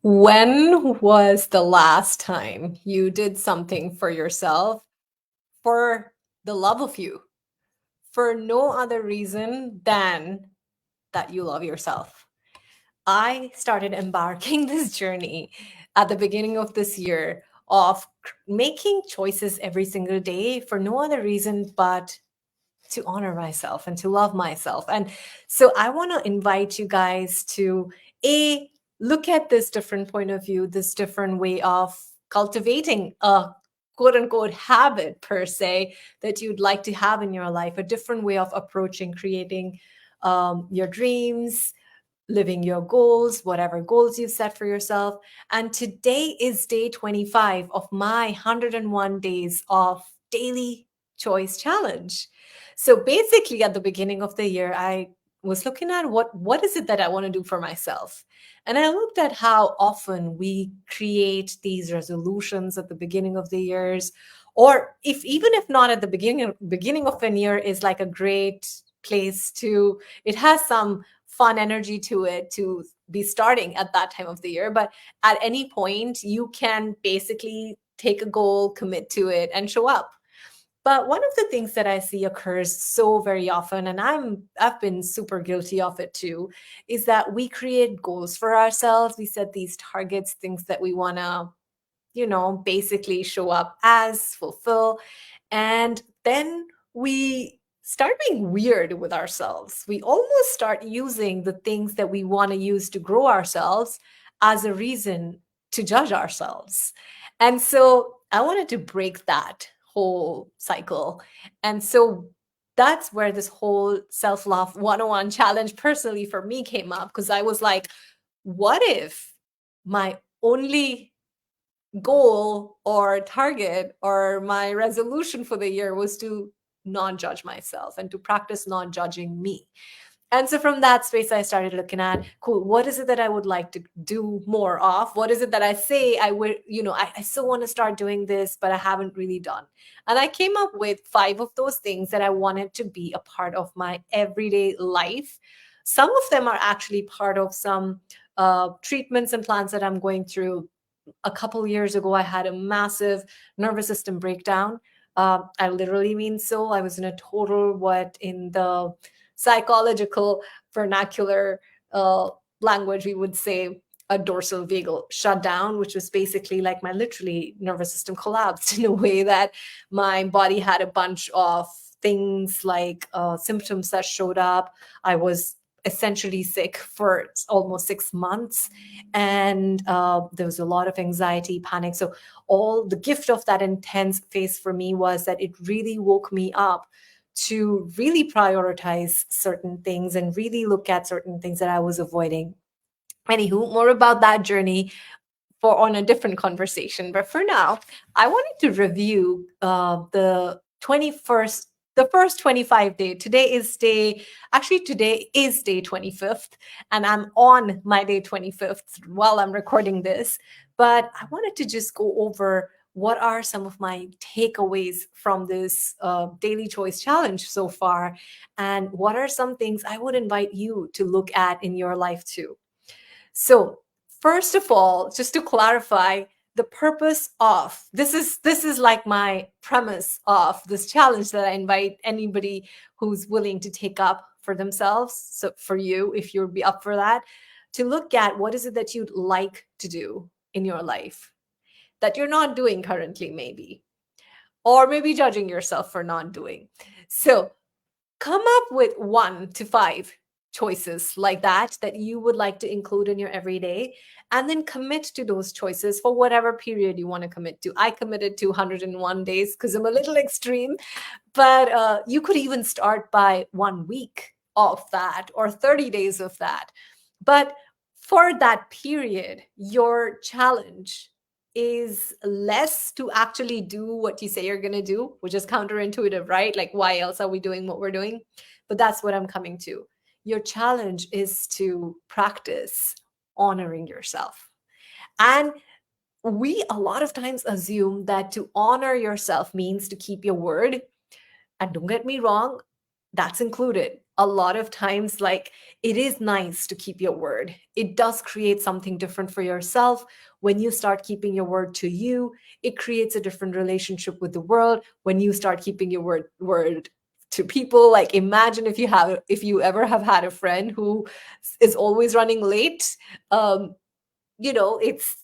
When was the last time you did something for yourself for the love of you, for no other reason than that you love yourself? I started embarking this journey at the beginning of this year of making choices every single day for no other reason but to honor myself and to love myself. And so I want to invite you guys to a look at this different point of view, this different way of cultivating a quote unquote habit per se that you'd like to have in your life, a different way of approaching creating your dreams, living your goals, whatever goals you've set for yourself. And today is day 25 of my 101 days of daily choice challenge. So basically at the beginning of the year, I was looking at what is it that I want to do for myself. And I looked at how often we create these resolutions at the beginning of the years, or if even if not at the beginning of an year is like a great place to, it has some fun energy to it to be starting at that time of the year. But at any point, you can basically take a goal, commit to it, and show up. But one of the things that I see occurs so very often, and I've been super guilty of it too, is that we create goals for ourselves. We set these targets, things that we want to, basically show up as, fulfill. And then we start being weird with ourselves. We almost start using the things that we want to use to grow ourselves as a reason to judge ourselves. And so I wanted to break that whole cycle. And so that's where this whole self love 101 challenge personally for me came up, because I was like, what if my only goal or target or my resolution for the year was to not judge myself and to practice not judging me? And so from that space, I started looking at, cool, what is it that I would like to do more of? What is it that I say I would, I still want to start doing this, but I haven't really done. And I came up with 5 of those things that I wanted to be a part of my everyday life. Some of them are actually part of some treatments and plans that I'm going through. A couple years ago, I had a massive nervous system breakdown. I literally mean so. I was in a total, what in the psychological vernacular language, we would say a dorsal vagal shutdown, which was basically like my literally nervous system collapsed in a way that my body had a bunch of things like symptoms that showed up. I was essentially sick for almost 6 months, and there was a lot of anxiety, panic. So all the gift of that intense phase for me was that it really woke me up to really prioritize certain things and really look at certain things that I was avoiding. Anywho, more about that journey for on a different conversation. But for now, I wanted to review the first 25 day. Today is day 25th, and I'm on my day 25th while I'm recording this. But I wanted to just go over what are some of my takeaways from this daily choice challenge so far, and what are some things I would invite you to look at in your life too. So, first of all, just to clarify, the purpose of this is like my premise of this challenge that I invite anybody who's willing to take up for themselves. So for you, if you'd be up for that, to look at what is it that you'd like to do in your life that you're not doing currently, maybe, or maybe judging yourself for not doing. So come up with 1 to 5 choices like that you would like to include in your everyday, and then commit to those choices for whatever period you want to commit to. I committed to 101 days because I'm a little extreme, but you could even start by 1 week of that or 30 days of that. But for that period, your challenge is less to actually do what you say you're going to do, which is counterintuitive, right? Like, why else are we doing what we're doing? But that's what I'm coming to. Your challenge is to practice honoring yourself. And we a lot of times assume that to honor yourself means to keep your word. And don't get me wrong, that's included. a lot of times, like, it is nice to keep your word. It does create something different for yourself. When you start keeping your word to you, it creates a different relationship with the world. When you start keeping your word to people, like, imagine if you ever have had a friend who is always running late. It's,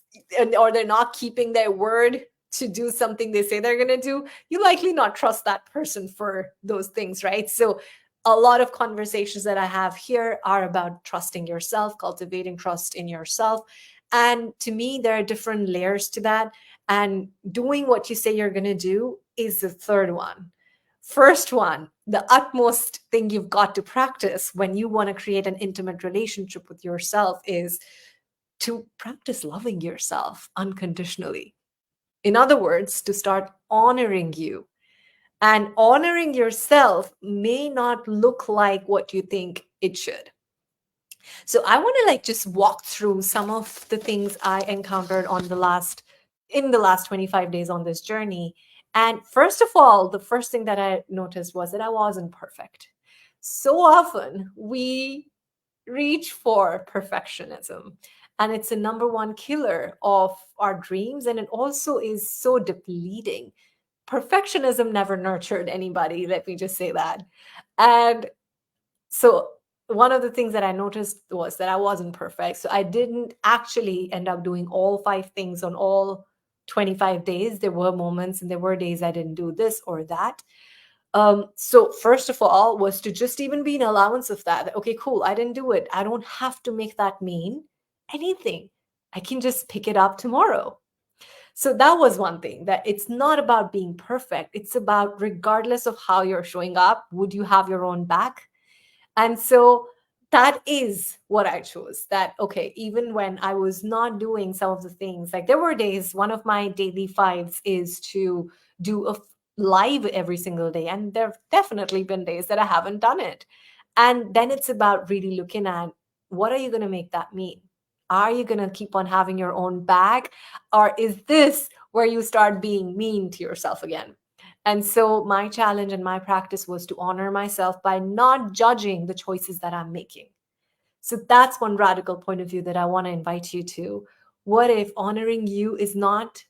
or they're not keeping their word to do something they say they're going to do, you likely not trust that person for those things, right? So a lot of conversations that I have here are about trusting yourself, cultivating trust in yourself. And to me, there are different layers to that, and doing what you say you're going to do is the third one. First one, the utmost thing you've got to practice when you want to create an intimate relationship with yourself is to practice loving yourself unconditionally. In other words, to start honoring you. And honoring yourself may not look like what you think it should. So I want to, like, just walk through some of the things I encountered in the last 25 days on this journey. And first of all, the first thing that I noticed was that I wasn't perfect. So often we reach for perfectionism, and it's a number one killer of our dreams, and it also is so depleting. Perfectionism never nurtured anybody, let me just say that. And so one of the things that I noticed was that I wasn't perfect, so I didn't actually end up doing all 5 things on all 25 days. There were moments and there were days I didn't do this or that. So first of all was to just even be an allowance of that. Okay, cool, I didn't do it. I don't have to make that mean anything. I can just pick it up tomorrow. So that was one thing, that it's not about being perfect. It's about, regardless of how you're showing up, would you have your own back? And so that is what I chose. That, okay, even when I was not doing some of the things, like, there were days, one of my daily fives is to do a live every single day. And there have definitely been days that I haven't done it. And then it's about really looking at, what are you going to make that mean? Are you going to keep on having your own bag? Or is this where you start being mean to yourself again? And so my challenge and my practice was to honor myself by not judging the choices that I'm making. So that's one radical point of view that I want to invite you to. What if honoring you is not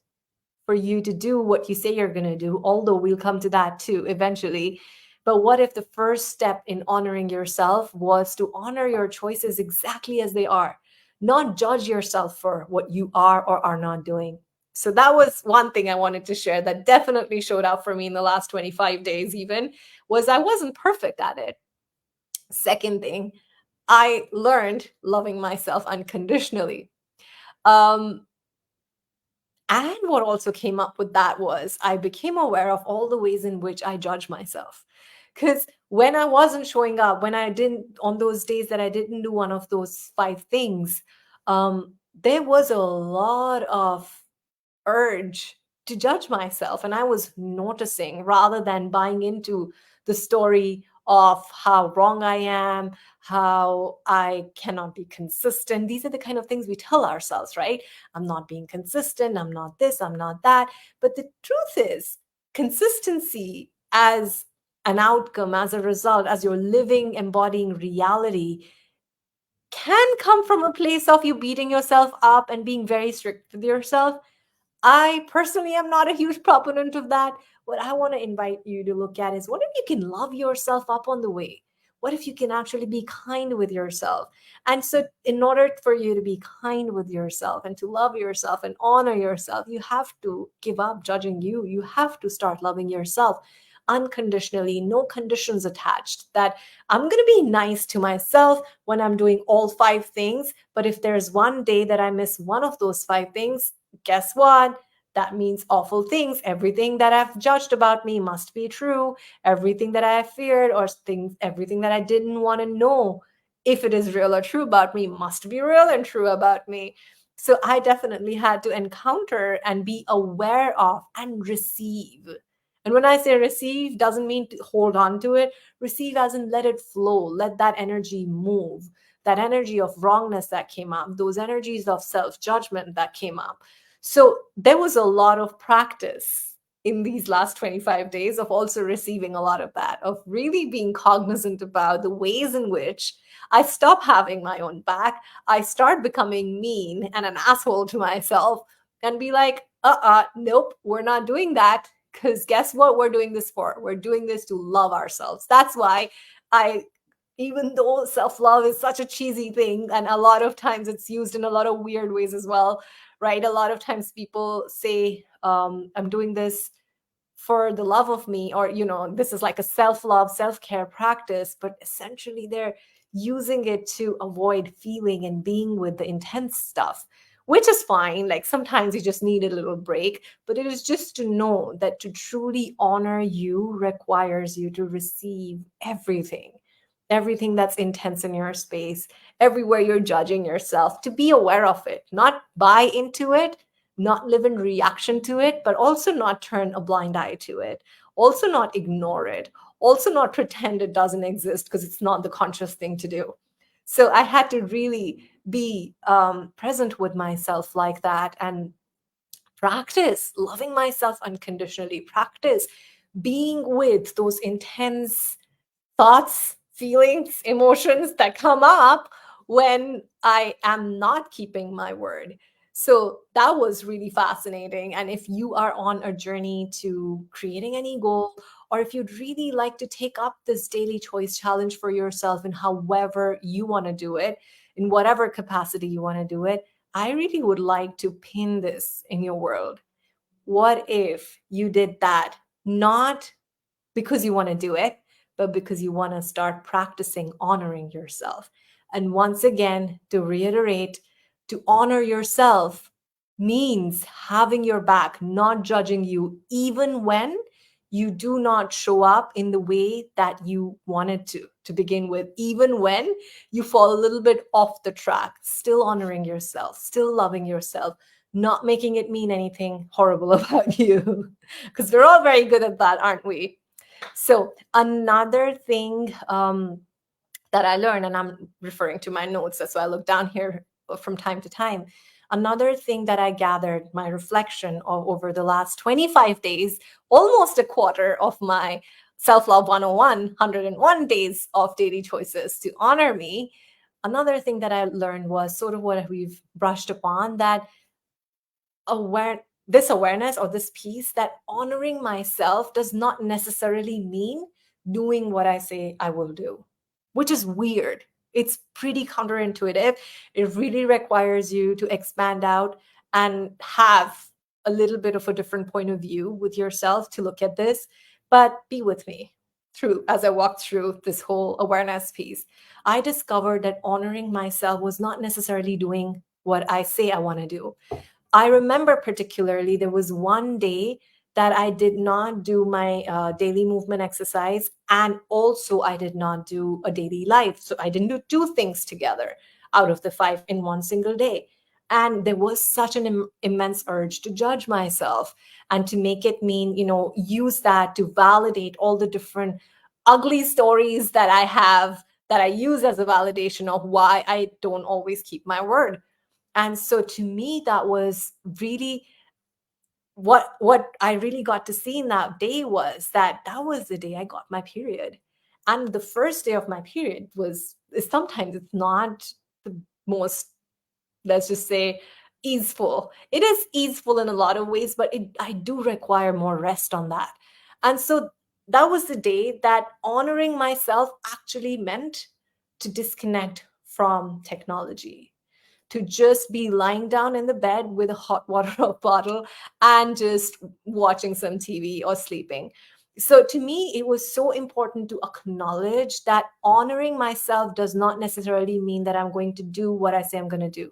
for you to do what you say you're going to do, although we'll come to that too eventually. But what if the first step in honoring yourself was to honor your choices exactly as they are, not judge yourself for what you are or are not doing? So that was one thing I wanted to share that definitely showed up for me in the last 25 days, even, was I wasn't perfect at it. Second thing, I learned loving myself unconditionally. Um, And what also came up with that was I became aware of all the ways in which I judge myself. Because when I wasn't showing up, when I didn't, on those days that I didn't do one of those 5 things, there was a lot of urge to judge myself. And I was noticing, rather than buying into the story of how wrong I am, how I cannot be consistent. These are the kind of things we tell ourselves, right? I'm not being consistent. I'm not this. I'm not that. But the truth is, consistency as an outcome, as a result, as you're living, embodying reality, can come from a place of you beating yourself up and being very strict with yourself. I personally am not a huge proponent of that. What I want to invite you to look at is, what if you can love yourself up on the way? What if you can actually be kind with yourself? And so, in order for you to be kind with yourself and to love yourself and honor yourself, you have to give up judging you. You have to start loving yourself unconditionally, no conditions attached. That I'm going to be nice to myself when I'm doing all 5 things. But if there's one day that I miss one of those 5 things, guess what? That means awful things. Everything that I've judged about me must be true. Everything that I feared, or things, everything that I didn't want to know, if it is real or true about me, must be real and true about me. So I definitely had to encounter and be aware of and receive. And when I say receive, doesn't mean to hold on to it. Receive as in let it flow, let that energy move, that energy of wrongness that came up, those energies of self judgment that came up. So there was a lot of practice in these last 25 days of also receiving a lot of that, of really being cognizant about the ways in which I stop having my own back. I start becoming mean and an asshole to myself and be like, nope, we're not doing that. Because guess what we're doing this for? We're doing this to love ourselves. That's why I, even though self love is such a cheesy thing, and a lot of times it's used in a lot of weird ways as well, right? A lot of times people say, I'm doing this for the love of me, or this is like a self-love, self-care practice, but essentially they're using it to avoid feeling and being with the intense stuff, which is fine. Like sometimes you just need a little break, but it is just to know that to truly honor you requires you to receive everything that's intense in your space, everywhere you're judging yourself, to be aware of it, not buy into it, not live in reaction to it, but also not turn a blind eye to it, also not ignore it, also not pretend it doesn't exist because it's not the conscious thing to do. So I had to really be present with myself like that and practice loving myself unconditionally, practice being with those intense thoughts, feelings, emotions that come up when I am not keeping my word. So that was really fascinating. And if you are on a journey to creating any goal, or if you'd really like to take up this daily choice challenge for yourself in however you want to do it, in whatever capacity you want to do it, I really would like to pin this in your world. What if you did that not because you want to do it, but because you want to start practicing honoring yourself? And once again, to reiterate, to honor yourself means having your back, not judging you, even when you do not show up in the way that you wanted to begin with, even when you fall a little bit off the track, still honoring yourself, still loving yourself, not making it mean anything horrible about you. Because we're all very good at that, aren't we? So another thing that I learned, and I'm referring to my notes, that's why I look down here from time to time. Another thing that I gathered, my reflection of over the last 25 days, almost a quarter of my self-love 101, 101 days of daily choices to honor me. Another thing that I learned was sort of what we've brushed upon, that this awareness or this piece, that honoring myself does not necessarily mean doing what I say I will do, which is weird. It's pretty counterintuitive. It really requires you to expand out and have a little bit of a different point of view with yourself to look at this. But be with me through as I walk through this whole awareness piece. I discovered that honoring myself was not necessarily doing what I say I want to do. I remember particularly there was one day that I did not do my daily movement exercise, and also I did not do a daily life. So I didn't do two things together out of the five in one single day. And there was such an immense urge to judge myself and to make it mean, use that to validate all the different ugly stories that I have, that I use as a validation of why I don't always keep my word. And so to me, that was really what I really got to see in that day, was that was the day I got my period. And the first day of my period sometimes it's not the most, let's just say, easeful. It is easeful in a lot of ways, but I do require more rest on that. And so that was the day that honoring myself actually meant to disconnect from technology, to just be lying down in the bed with a hot water bottle and just watching some TV or sleeping. So to me, it was so important to acknowledge that honoring myself does not necessarily mean that I'm going to do what I say I'm going to do.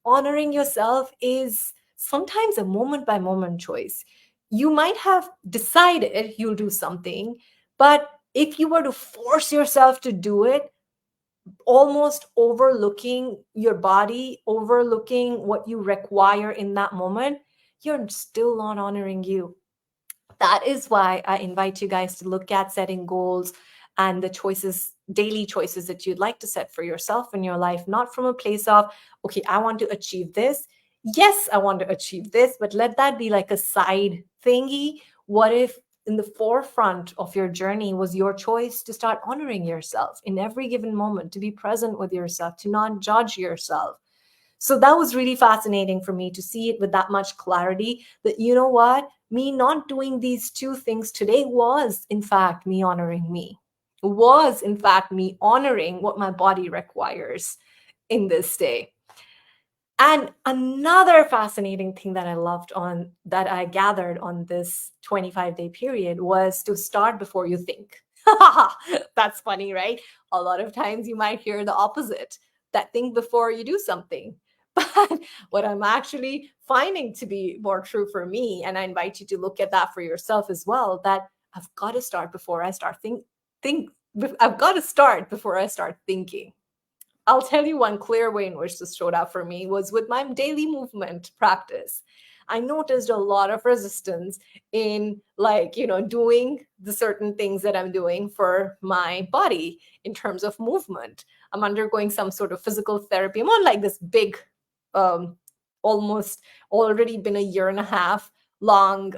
Honoring yourself is sometimes a moment by moment choice. You might have decided you'll do something, but if you were to force yourself to do it, almost overlooking your body, overlooking what you require in that moment, you're still not honoring you. That is why I invite you guys to look at setting goals and the choices, daily choices that you'd like to set for yourself in your life, not from a place of, okay, I want to achieve this. Yes, I want to achieve this, but let that be like a side thingy What if in the forefront of your journey was your choice to start honoring yourself in every given moment, to be present with yourself, to not judge yourself? So that was really fascinating for me to see it with that much clarity, that, you know what, me not doing these two things today was, in fact, me honoring me, was, in fact, me honoring what my body requires in this day. And another fascinating thing that I loved on that I gathered on this 25-day period was to start before you think. That's funny, right? A lot of times you might hear the opposite, that think before you do something. But what I'm actually finding to be more true for me, and I invite you to look at that for yourself as well, that I've got to start before I start think I've got to start before I start thinking. I'll tell you one clear way in which this showed up for me was with my daily movement practice. I noticed a lot of resistance in, like, doing the certain things that I'm doing for my body in terms of movement. I'm undergoing some sort of physical therapy. I'm on like this big, um, almost already been a year and a half long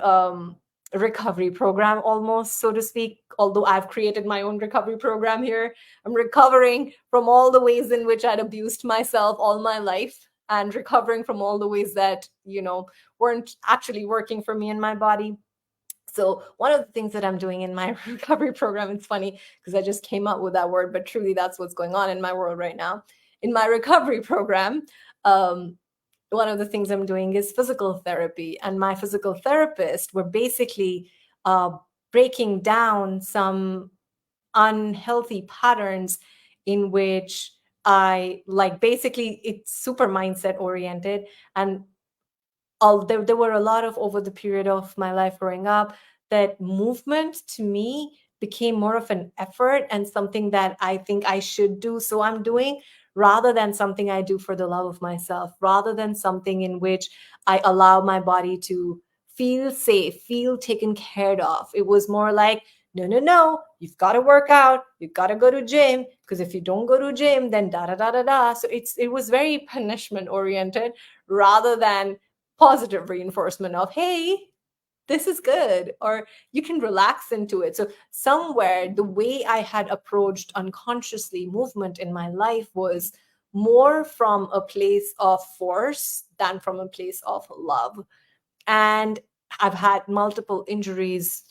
recovery program, almost, so to speak, although I've created my own recovery program here. I'm recovering from all the ways in which I'd abused myself all my life, and recovering from all the ways that, weren't actually working for me and my body. So one of the things that I'm doing in my recovery program, it's funny because I just came up with that word, but truly that's what's going on in my world right now. In my recovery program, um, one of the things I'm doing is physical therapy. And my physical therapist, we're basically uh, breaking down some unhealthy patterns in which I, like, basically it's super mindset oriented. And there were a lot of, over the period of my life growing up, that movement to me became more of an effort and something that I think I should do, so I'm doing, rather than something I do for the love of myself, rather than something in which I allow my body to feel safe, feel taken care of. It was more like, no, no, no, you've got to work out, you've got to go to gym, because if you don't go to gym, then da da da da da. So it was very punishment oriented, rather than positive reinforcement of, hey, this is good, or you can relax into it. So somewhere the way I had approached unconsciously movement in my life was more from a place of force than from a place of love. And I've had multiple injuries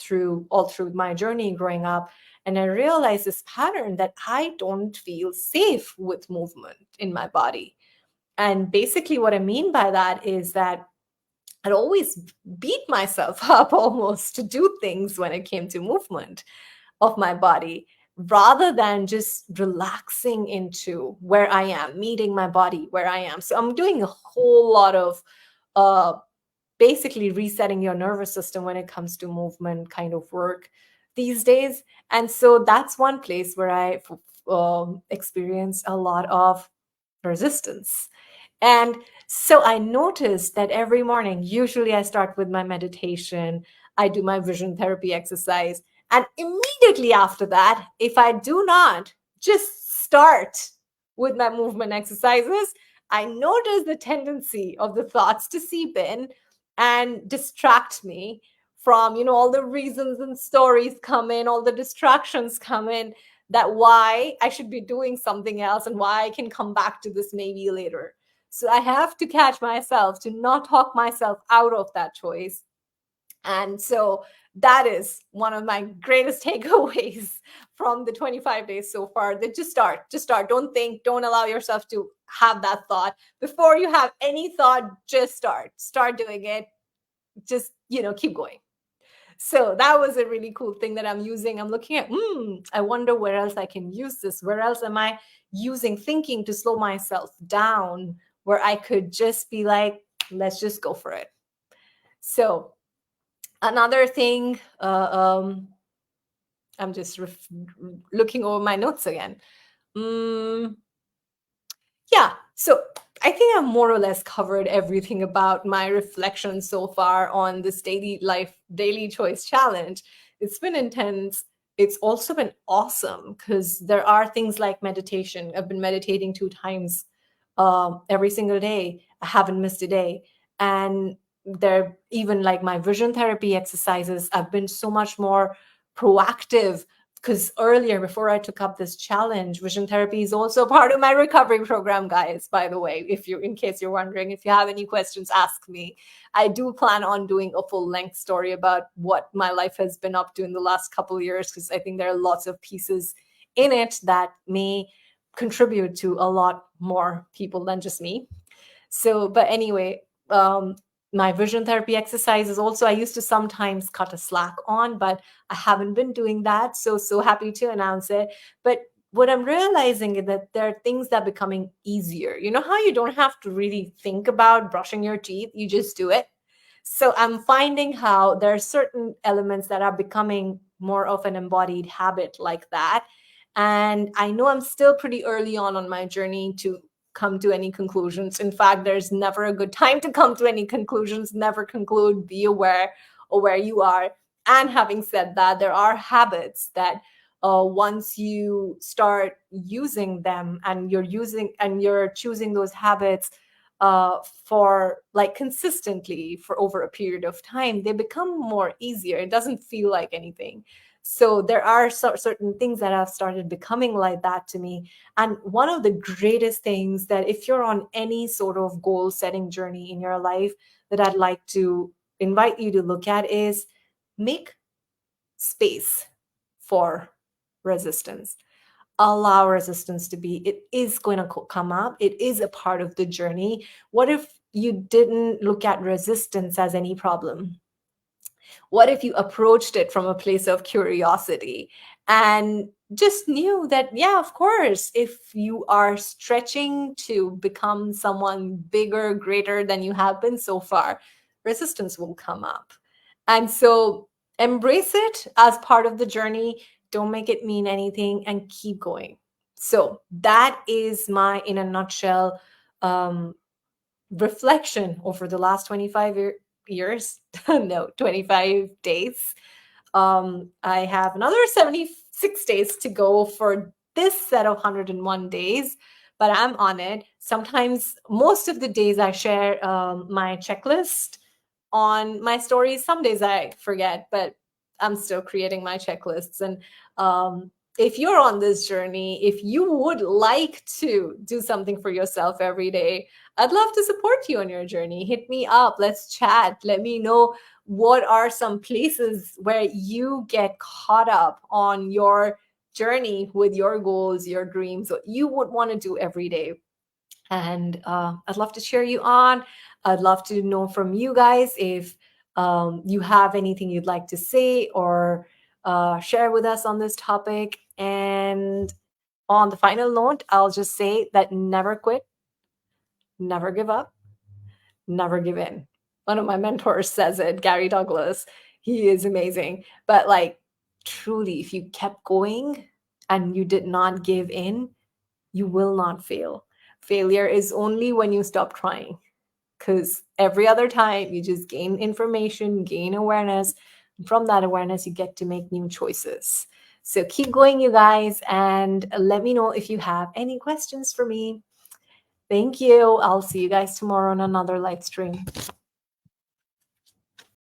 all through my journey growing up, and I realized this pattern that I don't feel safe with movement in my body. And basically what I mean by that is that I'd always beat myself up almost to do things when it came to movement of my body, rather than just relaxing into where I am, meeting my body where I am. So I'm doing a whole lot of uh, basically resetting your nervous system when it comes to movement kind of work these days. And so that's one place where I experience a lot of resistance. And so I noticed that every morning, usually I start with my meditation, I do my vision therapy exercise. And immediately after that, if I do not just start with my movement exercises, I notice the tendency of the thoughts to seep in and distract me from, all the reasons and stories come in, all the distractions come in, that why I should be doing something else and why I can come back to this maybe later. So I have to catch myself to not talk myself out of that choice. And so that is one of my greatest takeaways from the 25 days so far, that just start. Don't think, don't allow yourself to have that thought. Before you have any thought, just start doing it. Just, keep going. So that was a really cool thing that I'm using. I'm looking at, I wonder where else I can use this. Where else am I using thinking to slow myself down, where I could just be like, let's just go for it. So another thing, I'm just looking over my notes again. Yeah, so I think I've more or less covered everything about my reflections so far on this daily choice challenge. It's been intense. It's also been awesome because there are things like meditation. I've been meditating 2 times every single day. I haven't missed a day. And there, even like my vision therapy exercises, I've been so much more proactive, because earlier, before I took up this challenge, vision therapy is also part of my recovery program, guys. By the way, if you, in case you're wondering, if you have any questions, ask me. I do plan on doing a full length story about what my life has been up to in the last couple of years, because I think there are lots of pieces in it that may contribute to a lot more people than just me. So, but anyway, my vision therapy exercises also, I used to sometimes cut a slack on, but I haven't been doing that. So happy to announce it. But what I'm realizing is that there are things that are becoming easier. You know how you don't have to really think about brushing your teeth, you just do it. So I'm finding how there are certain elements that are becoming more of an embodied habit like that. And I know I'm still pretty early on my journey to come to any conclusions. In fact, there's never a good time to come to any conclusions. Never conclude, be aware of where you are. And having said that, there are habits that once you start using them, and you're choosing those habits for like consistently for over a period of time, they become more easier. It doesn't feel like anything. So there are certain things that have started becoming like that to me. And one of the greatest things that, if you're on any sort of goal setting journey in your life, that I'd like to invite you to look at is make space for resistance. Allow resistance to be. It is going to come up. It is a part of the journey. What if you didn't look at resistance as any problem? What if you approached it from a place of curiosity and just knew that, yeah, of course, if you are stretching to become someone bigger, greater than you have been so far, resistance will come up. And so embrace it as part of the journey. Don't make it mean anything, and keep going. So that is my, in a nutshell, um, reflection over the last 25 years. No, 25 days. I have another 76 days to go for this set of 101 days, but I'm on it. Sometimes, most of the days, I share my checklist on my stories. Some days I forget, but I'm still creating my checklists. And if you're on this journey, if you would like to do something for yourself every day, I'd love to support you on your journey. Hit me up. Let's chat. Let me know what are some places where you get caught up on your journey with your goals, your dreams, what you would want to do every day. And I'd love to cheer you on. I'd love to know from you guys if you have anything you'd like to say or share with us on this topic. And on the final note, I'll just say that never quit, never give up, never give in. One of my mentors says it, Gary Douglas. He is amazing. But like, truly, if you kept going and you did not give in, you will not fail. Failure is only when you stop trying, because every other time you just gain information, gain awareness. From that awareness, you get to make new choices. So keep going, you guys, and let me know if you have any questions for me. Thank you. I'll see you guys tomorrow on another live stream.